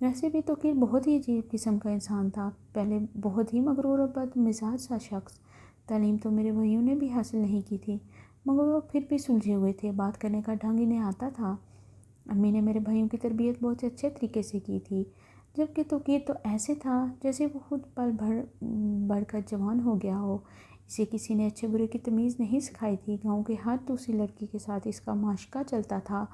ویسے بھی توقیر بہت ہی عجیب قسم کا انسان تھا، پہلے بہت ہی مغرور اور بد مزاج سا شخص۔ تعلیم تو میرے بھائیوں نے بھی حاصل نہیں کی تھی، مگر وہ پھر بھی سلجھے ہوئے تھے، بات کرنے کا ڈھنگ انہیں آتا تھا۔ امی نے میرے بھائیوں کی تربیت بہت اچھے طریقے سے کی تھی، جبکہ توقیر تو ایسے تھا جیسے وہ خود پل بڑھ کر جوان ہو گیا ہو۔ اسے کسی نے اچھے برے کی تمیز نہیں سکھائی تھی، گاؤں کے ہر دوسری لڑکی کے ساتھ اس کا معاشقہ چلتا تھا۔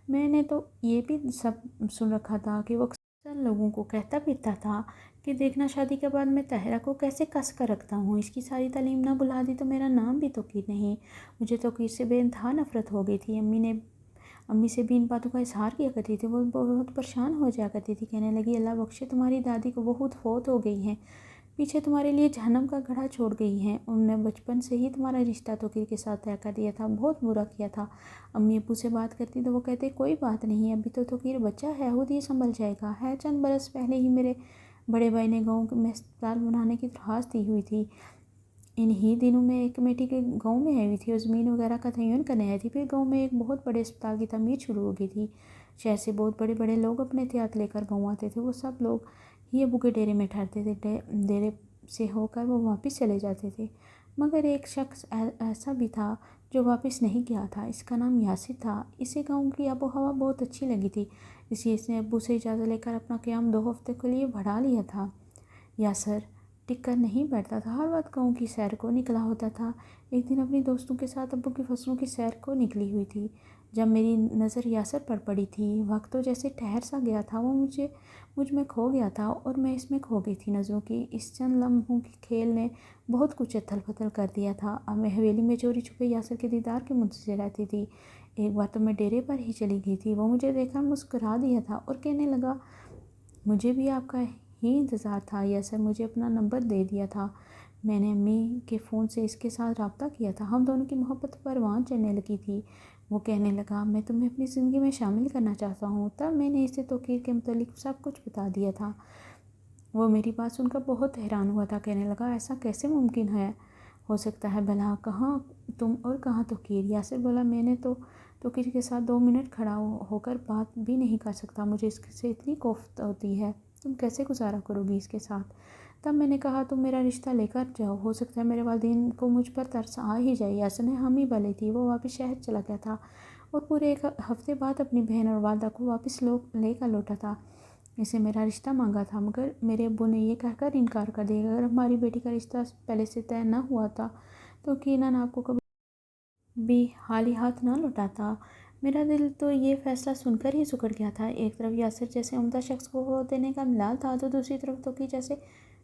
میں نے تو یہ بھی سب سن رکھا تھا کہ وہ اکثر لوگوں کو کہتا پیتا تھا کہ دیکھنا شادی کے بعد میں طاہرہ کو کیسے کس کر رکھتا ہوں، اس کی ساری تعلیم نہ بلا دی تو میرا نام بھی توقیر نہیں۔ مجھے توقیر سے بے انتہا نفرت ہو گئی تھی۔ امی سے بھی ان باتوں کا اظہار کیا کرتی تھی، وہ بہت پریشان ہو جایا کرتی تھی، کہنے لگی اللہ بخشے تمہاری دادی کو بہت فوت ہو گئی ہیں، پیچھے تمہارے لیے جہنم کا گڑھا چھوڑ گئی ہیں، انہوں نے بچپن سے ہی تمہارا رشتہ توقیر کے ساتھ طے کر دیا تھا، بہت برا کیا تھا۔ امی ابو سے بات کرتی تو وہ کہتے کوئی بات نہیں، ابھی تو توقیر بچہ ہے، خود ہی سنبھل جائے گا، ہے چند برس پہلے ہی میرے بڑے بھائی نے گاؤں میں اسپتال بنانے کی درخواست دی ہوئی تھی، انہی دنوں میں ایک کمیٹی کے گاؤں میں آئی ہوئی تھی اور زمین وغیرہ کا تعین کرنے آئی تھی، پھر گاؤں میں ایک بہت بڑے اسپتال کی تعمیر شروع ہو گئی تھی، شہر سے بہت بڑے بڑے لوگ اپنے احتیاط لے کر گاؤں آتے تھے، وہ سب لوگ ہی ابو کے ڈیرے میں ٹھہرتے تھے، ڈیرے سے ہو کر وہ واپس چلے جاتے تھے، مگر ایک شخص ایسا بھی تھا جو واپس نہیں گیا تھا، اس کا نام یاسر تھا۔ اسے گاؤں کی آب و ہوا بہت اچھی لگی تھی، اس لیے اس نے ابو سے اجازت لے کر اپنا قیام 2 ہفتے کے لیے بڑھا لیا تھا۔ یاسر ٹک کر نہیں بیٹھتا تھا، ہر وقت گاؤں کی سیر کو نکلا ہوتا تھا۔ ایک دن اپنی دوستوں کے ساتھ ابو کی فصلوں کی سیر کو نکلی ہوئی تھی، جب میری نظر یاسر پر پڑی تھی، وقت تو جیسے ٹھہر سا گیا تھا، وہ مجھ میں کھو گیا تھا اور میں اس میں کھو گئی تھی۔ نظروں کی اس چند لمحوں کے کھیل نے بہت کچھ اتھل پتھل کر دیا تھا۔ اب میں حویلی میں چوری چھپے یاسر کے دیدار کے منتظر رہتی تھی۔ ایک بار تو میں ڈیرے پر ہی چلی گئی تھی، وہ مجھے دیکھ کر مسکرا دیا تھا اور کہنے لگا مجھے بھی آپ کا ہی انتظار تھا، یاسر مجھے اپنا نمبر دے دیا تھا، میں نے امی کے فون سے اس کے ساتھ رابطہ کیا تھا، ہم دونوں کی محبت پروان چڑھنے لگی تھی۔ وہ کہنے لگا میں تمہیں اپنی زندگی میں شامل کرنا چاہتا ہوں، تب میں نے اسے توقیر کے متعلق سب کچھ بتا دیا تھا۔ وہ میری بات سن کر بہت حیران ہوا تھا، کہنے لگا ایسا کیسے ممکن ہو سکتا ہے بھلا، کہاں تم اور کہاں توقیر؟ یاسر بولا میں نے تو توقیر کے ساتھ 2 منٹ کھڑا ہو کر بات بھی نہیں کر سکتا، مجھے اس سے اتنی کوفت ہوتی ہے، تم کیسے گزارا کرو گی اس کے ساتھ؟ تب میں نے کہا تم میرا رشتہ لے کر جاؤ، ہو سکتا ہے میرے والدین کو مجھ پر ترس آ ہی جائے۔ یاسر نے ہم ہی بھلی تھی، وہ واپس شہر چلا گیا تھا اور پورے 1 ہفتے بعد اپنی بہن اور والدہ کو واپس لے کر لوٹا تھا۔ اسے میرا رشتہ مانگا تھا، مگر میرے ابو نے یہ کہہ کر انکار کر دیا اگر ہماری بیٹی کا رشتہ پہلے سے طے نہ ہوا تھا تو یقیناً آپ کو کبھی بھی خالی ہاتھ نہ لوٹاتا۔ میرا دل تو یہ فیصلہ سن کر ہی سکڑ گیا تھا، ایک طرف یاسر جیسے عمدہ شخص کو وہ دینے کا ملال تھا تو دوسری طرف توقیر جیسے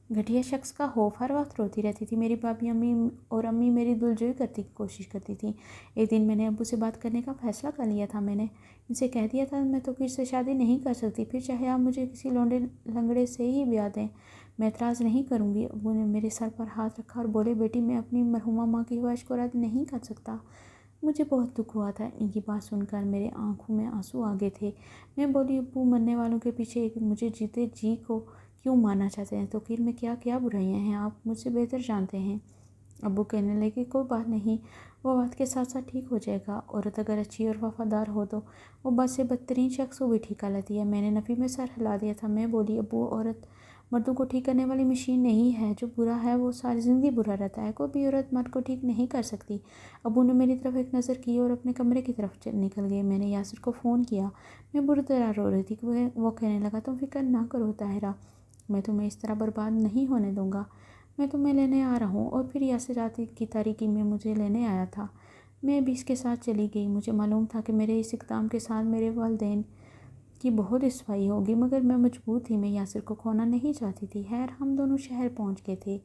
گھٹیا شخص کا خوف۔ ہر وقت روتی رہتی تھی، میری بھابھی امی میری دلجوئی کرنے کی کوشش کرتی تھیں۔ ایک دن میں نے ابو سے بات کرنے کا فیصلہ کر لیا تھا، میں نے ان سے کہہ دیا تھا میں توقیر سے شادی نہیں کر سکتی، پھر چاہے آپ مجھے کسی لونڈے لنگڑے سے ہی بیاہ دیں، میں اعتراض نہیں کروں گی۔ ابو نے میرے سر پر ہاتھ رکھا اور بولے بیٹی میں اپنی مرحومہ ماں کی خواہش کو رد نہیں کر سکتا۔ مجھے بہت دکھ ہوا تھا، ان کی بات سن کر میرے آنکھوں میں آنسو آ گئے تھے۔ میں بولی ابو مرنے والوں کے پیچھے ایک مجھے جیتے جی کو کیوں مارنا چاہتے ہیں؟ توقیر میں کیا کیا برائیاں ہیں، آپ مجھ سے بہتر جانتے ہیں۔ ابو کہنے لگے کوئی بات نہیں، وہ وقت کے ساتھ ساتھ ٹھیک ہو جائے گا، عورت اگر اچھی اور وفادار ہو تو وہ بد سے بدترین شخص کو بھی ٹھیک کر لیتی ہے۔ میں نے نفی میں سر ہلا دیا تھا، میں بولی ابو عورت مردوں کو ٹھیک کرنے والی مشین نہیں ہے، جو برا ہے وہ ساری زندگی برا رہتا ہے، کوئی بھی عورت مرد کو ٹھیک نہیں کر سکتی۔ ابو نے میری طرف ایک نظر کی اور اپنے کمرے کی طرف نکل گئے۔ میں نے یاسر کو فون کیا، میں بری طرح رو رہی تھی، وہ کہنے لگا تم فکر نہ کرو طاہرہ، میں تمہیں اس طرح برباد نہیں ہونے دوں گا، میں تمہیں لینے آ رہا ہوں۔ اور پھر یاسر رات کی تاریکی میں مجھے لینے آیا تھا، میں بھی اس کے ساتھ چلی گئی۔ مجھے معلوم تھا کہ میرے اس اقدام کے ساتھ میرے والدین کی بہت رسوائی ہوگی، مگر میں مجبور تھی، میں یاسر کو کھونا نہیں چاہتی تھی۔ خیر ہم دونوں شہر پہنچ گئے تھے،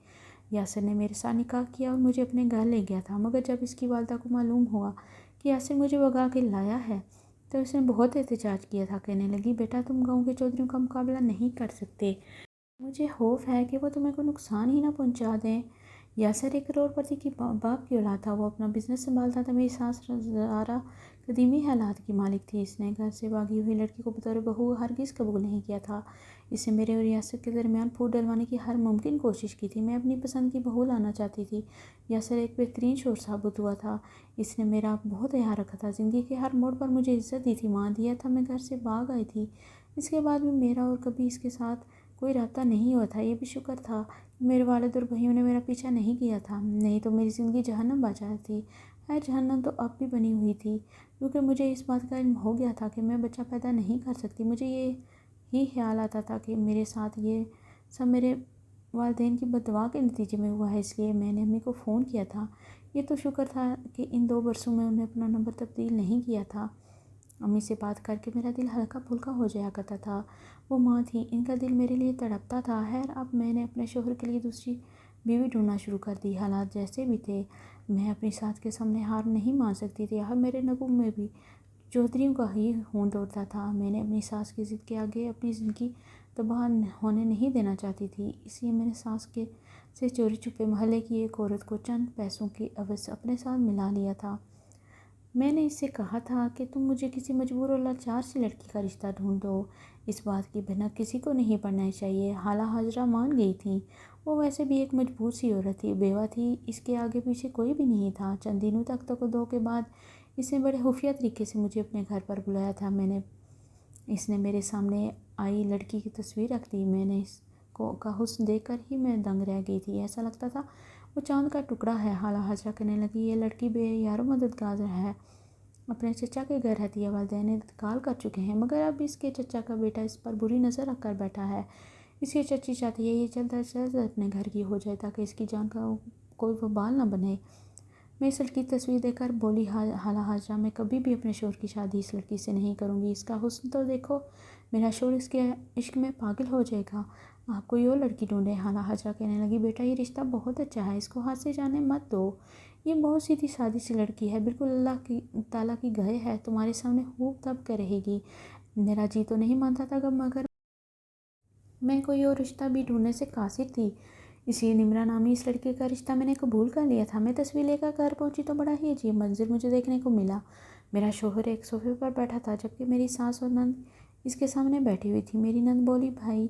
یاسر نے میرے ساتھ نکاح کیا اور مجھے اپنے گھر لے گیا تھا، مگر جب اس کی والدہ کو معلوم ہوا کہ یاسر مجھے بھگا کے لایا ہے تو اس نے بہت احتجاج کیا تھا، کہنے لگی بیٹا تم گاؤں کے چودھریوں کا مقابلہ نہیں کر سکتے، مجھے خوف ہے کہ وہ تمہیں کوئی نقصان ہی نہ پہنچا دیں۔ یاسر ایک کروڑ پتی کی باپ کی اولاد تھا، وہ اپنا بزنس سنبھالتا تھا، میری ساس زارا قدیمی حالات کی مالک تھی، اس نے گھر سے بھاگی ہوئی لڑکی کو بطور بہو ہرگز قبول نہیں کیا تھا، اس نے میرے اور یاسر کے درمیان پھوٹ ڈلوانے کی ہر ممکن کوشش کی تھی، میں اپنی پسند کی بہو لانا چاہتی تھی، یاسر ایک بہترین شوہر ثابت ہوا تھا، اس نے میرا بہت خیال رکھا تھا، زندگی کے ہر موڑ پر مجھے عزت دی تھی، وعدہ دیا تھا میں گھر سے بھاگ آئی تھی، اس کے بعد بھی میرا اور کبھی اس کے ساتھ کوئی رابطہ نہیں ہوا تھا۔ یہ بھی شکر تھا کہ میرے والد اور بھائیوں نے میرا پیچھا نہیں کیا تھا، نہیں تو میری زندگی جہنم بن تھی۔ جہنم تو اب بھی بنی ہوئی تھی، کیونکہ مجھے اس بات کا علم ہو گیا تھا کہ میں بچہ پیدا نہیں کر سکتی۔ مجھے یہ ہی خیال آتا تھا کہ میرے ساتھ یہ سب میرے والدین کی بد دعا کے نتیجے میں ہوا ہے، اس لیے میں نے امی کو فون کیا تھا۔ یہ تو شکر تھا کہ ان 2 برسوں میں انہیں اپنا نمبر تبدیل نہیں کیا تھا۔ امی سے بات کر کے میرا دل ہلکا پھلکا ہو جایا کرتا تھا۔ وہ ماں تھی، ان کا دل میرے لیے تڑپتا تھا۔ اب میں نے اپنے شوہر کے لیے دوسری بیوی ڈھونڈنا شروع کر دی۔ حالات جیسے بھی تھے، میں اپنی ساس کے سامنے ہار نہیں مان سکتی تھی۔ میرے نگوں میں بھی چودھریوں کا ہی خون دوڑتا تھا۔ میں نے اپنی ساس کی ضد کے آگے اپنی زندگی تباہ ہونے نہیں دینا چاہتی تھی، اس لیے میں نے ساس کے سے چوری چھپے محلے کی ایک عورت کو چند پیسوں کی عوض اپنے ساتھ ملا لیا تھا۔ میں نے اس سے کہا تھا کہ تم مجھے کسی مجبور اور لاچار سی لڑکی کا رشتہ ڈھونڈ دو، اس بات کی بھنک کسی کو نہیں پڑنا چاہیے۔ حالہ حاضرہ مان گئی تھیں۔ وہ ویسے بھی ایک مجبور سی عورت تھی، بیوہ تھی، اس کے آگے پیچھے کوئی بھی نہیں تھا۔ چند دنوں تک دو کے بعد اس نے بڑے خفیہ طریقے سے مجھے اپنے گھر پر بلایا تھا۔ اس نے میرے سامنے آئی لڑکی کی تصویر رکھ دی۔ میں نے اس کا حسن دیکھ کر ہی میں دنگ رہ گئی تھی، ایسا لگتا تھا وہ چاند کا ٹکڑا ہے۔ حالہ حاضرہ کہنے لگی، یہ لڑکی بے یار و مددگار ہے، اپنے چچا کے گھر رہتی ہے، والدین انتقال کر چکے ہیں، مگر اب اس کے چچا کا بیٹا اس پر بری نظر رکھ کر بیٹھا ہے۔ اس کی چچی چاہتی ہے یہ جلد از جلد اپنے گھر کی ہو جائے تاکہ اس کی جان کا کوئی وبال نہ بنے۔ میں اس لڑکی کی تصویر دیکھ کر بولی، حالہ حاضرہ میں کبھی بھی اپنے شوہر کی شادی اس لڑکی سے نہیں کروں گی۔ اس کا حسن تو دیکھو، میرا شوہر اس کے عشق میں پاگل ہو جائے گا۔ آپ کوئی اور لڑکی ڈھونڈے۔ حالہ حاضرہ کہنے لگی، بیٹا یہ رشتہ بہت اچھا ہے، اس کو ہاتھ سے جانے مت دو۔ یہ بہت سیدھی سادی سی لڑکی ہے، بالکل اللہ تعالیٰ کی گائے ہے، تمہارے سامنے خوب دب کر رہے گی۔ میرا جی تو نہیں مانتا تھا مگر میں کوئی اور رشتہ بھی ڈھونڈنے سے قاصر تھی، اس لیے نمرہ نامی اس لڑکے کا رشتہ میں نے قبول کر لیا تھا۔ میں تصویر لے کر گھر پہنچی تو بڑا ہی عجیب منظر مجھے دیکھنے کو ملا۔ میرا شوہر ایک صوفے پر بیٹھا تھا، جبکہ میری ساس اور نند اس کے سامنے بیٹھی ہوئی تھی۔ میری نند بولی، بھائی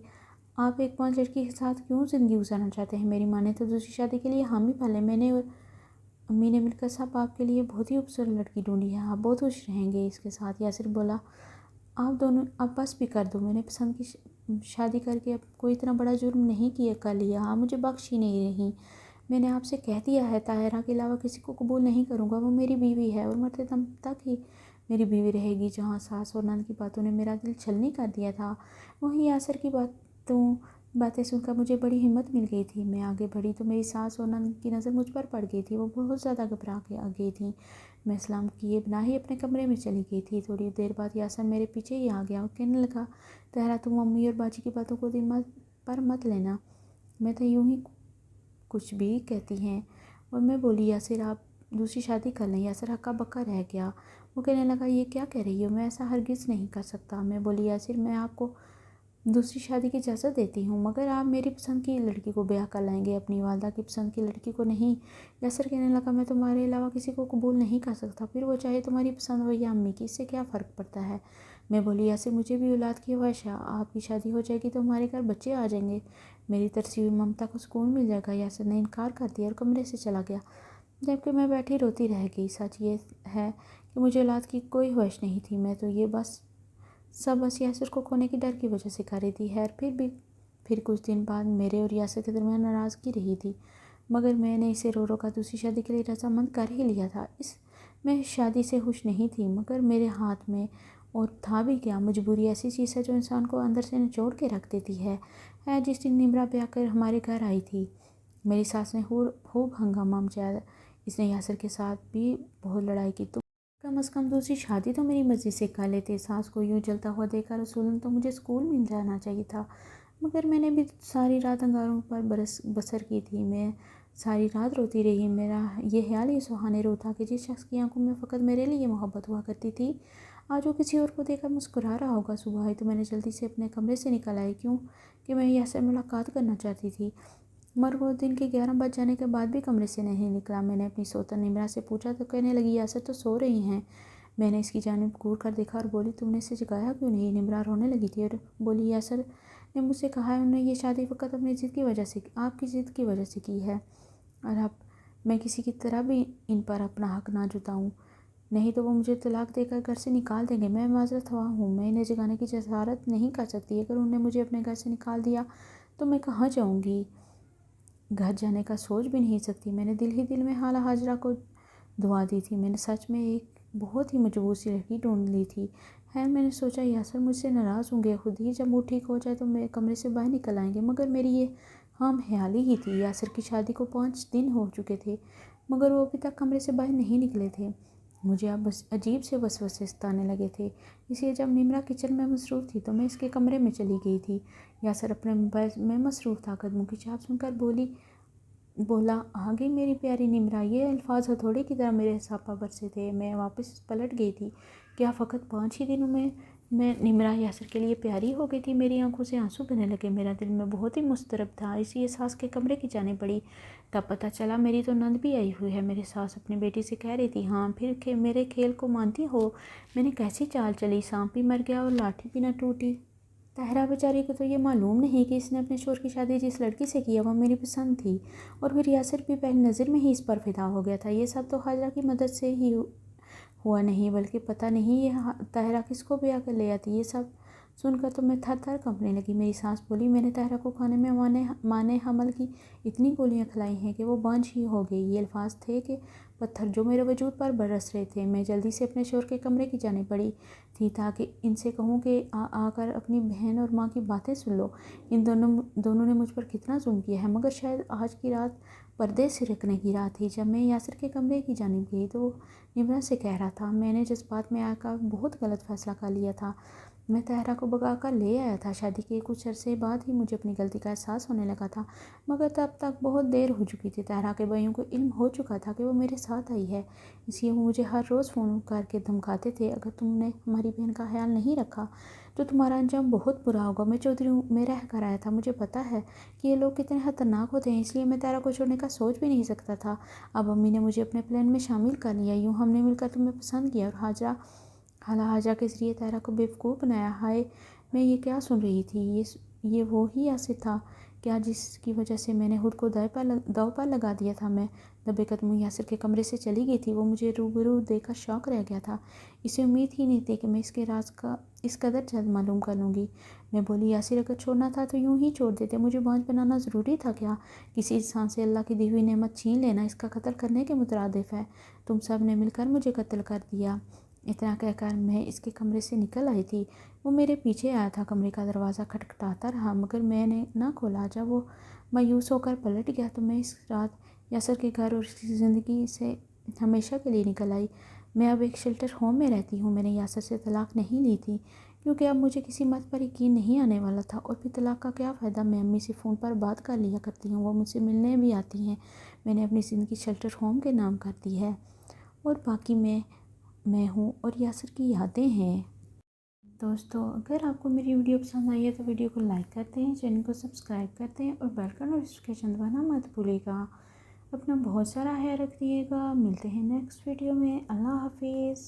آپ ایک پانچ لڑکی کے ساتھ کیوں زندگی گزارنا چاہتے ہیں؟ میری ماں نے تو دوسری شادی کے لیے حامی بھرے، میں نے اور امی نے مل کر سب آپ کے لیے بہت ہی خوبصورت لڑکی ڈھونڈی ہے، آپ بہت خوش رہیں گے اس کے ساتھ۔ یاسر بولا، آپ دونوں اب بس بھی کر دو، میں نے پسند کی شادی کر کے اب کوئی اتنا بڑا جرم نہیں کیا کر لیا، آپ مجھے بخش ہی نہیں رہی۔ میں نے آپ سے کہہ دیا ہے طاہرہ کے علاوہ کسی کو قبول نہیں کروں گا، وہ میری بیوی ہے اور مرتے دم تک ہی میری بیوی رہے گی۔ جہاں ساس اور نند کی باتوں نے میرا دل چھلنی کر دیا تھا، وہیں یاسر کی باتیں سن کر مجھے بڑی ہمت مل گئی تھی۔ میں آگے بڑھی تو میری ساس اور نند کی نظر مجھ پر پڑ گئی تھی، وہ بہت زیادہ گھبرا گئی تھیں۔ میں سلام کیے بنا ہی اپنے کمرے میں چلی گئی تھی۔ تھوڑی دیر بعد یاسر میرے پیچھے ہی آ گیا اور کہنے لگا، طاہرہ تم امی اور باجی کی باتوں کو دل پر مت لینا، میں تو یوں ہی کچھ بھی کہتی ہیں۔ اور میں بولی، یاسر آپ دوسری شادی کر لیں۔ یاسر ہکا بکا رہ گیا، وہ کہنے لگا، یہ کیا کہہ رہی ہو، میں ایسا ہرگز نہیں کر سکتا۔ میں بولی، یاسر میں آپ کو دوسری شادی کی اجازت دیتی ہوں، مگر آپ میری پسند کی لڑکی کو بیاہ کر لائیں گے، اپنی والدہ کی پسند کی لڑکی کو نہیں۔ یاسر کہنے لگا، میں تمہارے علاوہ کسی کو قبول نہیں کر سکتا، پھر وہ چاہے تمہاری پسند ہو یا امی کی، اس سے کیا فرق پڑتا ہے۔ میں بولی، یاسر مجھے بھی اولاد کی خواہش ہے، آپ کی شادی ہو جائے گی تو ہمارے گھر بچے آ جائیں گے، میری ترسی ہوئی ممتا کو سکون مل جائے گا۔ یاسر نے انکار کر دیا اور کمرے سے چلا گیا، جبکہ میں بیٹھی روتی رہ گئی۔ سچ یہ ہے کہ مجھے اولاد کی کوئی خواہش نہیں تھی، میں تو یہ بس یاسر کو کھونے کی ڈر کی وجہ سے کر رہی تھی۔ پھر کچھ دن بعد میرے اور یاسر کے درمیان ناراضگی رہی تھی، مگر میں نے اسے رو کر دوسری شادی کے لیے رضامند کر ہی لیا تھا۔ میں شادی سے خوش نہیں تھی، مگر میرے ہاتھ میں اور تھا بھی کیا۔ مجبوری ایسی چیز ہے جو انسان کو اندر سے نچوڑ کے رکھ دیتی ہے۔ جس دن نمرہ بیاہ کر ہمارے گھر آئی تھی، میری ساس نے خوب ہنگامہ مچایا، اس نے یاسر کے ساتھ بھی بہت لڑائی کی۔ کم از کم دوسری شادی تو میری مرضی سے کر لیتے، ساس کو یوں جلتا ہوا دیکھ کر اصولاً تو مجھے سکون مل جانا چاہیے تھا، مگر میں نے بھی ساری رات انگاروں پر بسر کی تھی۔ میں ساری رات روتی رہی۔ میرا یہ خیال یہ سہانے روز تھا کہ جس شخص کی آنکھوں میں فقط میرے لیے محبت ہوا کرتی تھی، آج وہ کسی اور کو دیکھ کر مسکرا رہا ہوگا۔ صبح آئی تو میں نے جلدی سے اپنے کمرے سے نکل آئی، کیوں کہ میں یاسر سے ملاقات کرنا چاہتی تھی، مگر وہ دن کے 11 بج جانے کے بعد بھی کمرے سے نہیں نکلا۔ میں نے اپنی سوتن نمرہ سے پوچھا تو کہنے لگی، یاسر تو سو رہی ہیں۔ میں نے اس کی جانب گور کر دیکھا اور بولی، تم نے اسے جگایا کیوں نہیں؟ نمرہ رونے لگی تھی اور بولی، یاسر نے مجھ سے کہا ہے انہوں نے یہ شادی فقط اپنی ضد کی وجہ سے، آپ کی ضد کی وجہ سے کی ہے، اور اب میں کسی کی طرح بھی ان پر اپنا حق نہ جتاؤں۔ نہیں تو وہ مجھے طلاق دے کر گھر سے نکال دیں گے۔ میں معذرت خواہ ہوں، میں انہیں جگانے کی جسارت نہیں کر سکتی۔ اگر انہوں نے مجھے اپنے گھر سے نکال دیا تو میں کہاں جاؤں گی؟ گھر جانے کا سوچ بھی نہیں سکتی۔ میں نے دل ہی دل میں خالہ حاجرہ کو دعا دی تھی۔ میں نے سچ میں ایک بہت ہی مجبور سی لڑکی ڈھونڈ لی تھی۔ خیر میں نے سوچا یاسر مجھ سے ناراض ہوں گے، خود ہی جب وہ ٹھیک ہو جائے تو میرے کمرے سے باہر نکل آئیں گے، مگر میری یہ خام خیالی ہی تھی۔ یاسر کی شادی کو 5 دن ہو چکے تھے مگر وہ ابھی تک کمرے سے باہر نہیں نکلے تھے۔ مجھے اب بس عجیب سے وسوسے ستانے لگے تھے، اس لیے جب نمرہ کچن میں مصروف تھی تو میں اس کے کمرے میں چلی گئی تھی۔ یاسر اپنے موبائل میں مصروف تھا۔ قدموں کی چاپ سن کر بولا آ گئی میری پیاری نمرہ۔ یہ الفاظ ہتھوڑے کی طرح میرے حساب پر برسے تھے۔ میں واپس پلٹ گئی تھی۔ کیا فقط 5 ہی دنوں میں نمرہ یاسر کے لیے پیاری ہو گئی تھی؟ میری آنکھوں سے آنسو بہنے لگے، میرا دل میں بہت ہی مضطرب تھا۔ اسی احساس کے کمرے کی جانب بڑھی، تب پتہ چلا میری تو نند بھی آئی ہوئی ہے۔ میری ساس اپنی بیٹی سے کہہ رہی تھی ہاں پھر میرے کھیل کو مانتی ہو؟ میں نے کیسی چال چلی، سانپ بھی مر گیا اور لاٹھی بھی نہ ٹوٹی۔ طاہرہ بیچاری کو تو یہ معلوم نہیں کہ اس نے اپنے شوہر کی شادی جس لڑکی سے کی ہے وہ میری پسند تھی، اور پھر یاسر بھی پہلی نظر میں ہی اس پر فدا ہو گیا تھا۔ یہ سب تو حاجرہ کی مدد سے ہی ہوا نہیں، بلکہ پتہ نہیں یہ طاہرہ کس کو بیاہ کر لے آتی۔ یہ سب سن کر تو میں تھر تھر کانپنے لگی۔ میری سانس بولی میں نے طاہرہ کو کھانے میں مانے حمل کی اتنی گولیاں کھلائی ہیں کہ وہ بانجھ ہی ہو گئی۔ یہ الفاظ تھے کہ پتھر جو میرے وجود پر برس رہے تھے۔ میں جلدی سے اپنے شوہر کے کمرے کی جانب بڑھی تھی تاکہ ان سے کہوں کہ آ کر اپنی بہن اور ماں کی باتیں سن لو، ان دونوں نے مجھ پر کتنا ظلم کیا ہے۔ مگر شاید آج کی رات پردے سرکنے کی رات تھی۔ جب میں یاسر کے کمرے کی جانب گئی تو نمرہ سے کہہ رہا تھا میں نے جذبات میں آ کر بہت غلط فیصلہ کر لیا تھا۔ میں طاہرہ کو بھگا کر لے آیا تھا۔ شادی کے کچھ عرصے بعد ہی مجھے اپنی غلطی کا احساس ہونے لگا تھا، مگر تب تک بہت دیر ہو چکی تھی۔ طاہرہ کے بھائیوں کو علم ہو چکا تھا کہ وہ میرے ساتھ آئی ہے، اس لیے وہ مجھے ہر روز فون کر کے دھمکاتے تھے اگر تم نے ہماری بہن کا خیال نہیں رکھا تو تمہارا انجام بہت برا ہوگا۔ میں چودھریوں میں رہ کر آیا تھا، مجھے پتہ ہے کہ یہ لوگ کتنے خطرناک ہوتے ہیں، اس لیے میں طاہرہ کو چھوڑنے کا سوچ بھی نہیں سکتا تھا۔ اب امی نے مجھے اپنے پلان میں شامل کر لیا، یوں ہم نے مل کر تمہیں پسند کیا اور خالہ حاجرہ کے ذریعے طاہرہ کو بیوقوف بنایا۔ ہائے میں یہ کیا سن رہی تھی؟ یہ وہی یاسر تھا کیا جس کی وجہ سے میں نے خود کو داؤ پر لگا دیا تھا؟ میں دبے قدموں یاسر کے کمرے سے چلی گئی تھی۔ وہ مجھے روبرو دیکھ کر شاک رہ گیا تھا۔ اسے امید ہی نہیں تھی کہ میں اس کے راز کا اس قدر جلد معلوم کر لوں گی۔ میں بولی یاسر اگر چھوڑنا تھا تو یوں ہی چھوڑ دیتے، مجھے بانجھ بنانا ضروری تھا کیا؟ کسی انسان سے اللہ کی دی ہوئی نعمت چھین لینا اس کا قتل کرنے کے مترادف ہے۔ تم سب نے مل کر مجھے قتل کر دیا۔ اتنا کہہ کر میں اس کے کمرے سے نکل آئی تھی۔ وہ میرے پیچھے آیا تھا، کمرے کا دروازہ کھٹکھٹاتا رہا مگر میں نے نہ کھولا۔ جب وہ مایوس ہو کر پلٹ گیا تو میں اس رات یاسر کے گھر اور اس کی زندگی سے ہمیشہ کے لیے نکل آئی۔ میں اب ایک شیلٹر ہوم میں رہتی ہوں۔ میں نے یاسر سے طلاق نہیں لی تھی کیونکہ اب مجھے کسی بات پر یقین نہیں آنے والا تھا، اور پھر طلاق کا کیا فائدہ؟ میں امی سے فون پر بات کر لیا کرتی ہوں، وہ مجھ سے ملنے بھی آتی ہیں۔ میں نے اپنی زندگی شیلٹر ہوم کے نام کر دی ہے، اور باقی میں ہوں اور یاسر کی یادیں ہیں۔ دوستو اگر آپ کو میری ویڈیو پسند آئی ہے تو ویڈیو کو لائک کرتے ہیں، چینل کو سبسکرائب کرتے ہیں اور بیل کا نوٹیفیکیشن دبانا مت بھولیے گا۔ اپنا بہت سارا خیال رکھیے گا۔ ملتے ہیں نیکسٹ ویڈیو میں۔ اللہ حافظ۔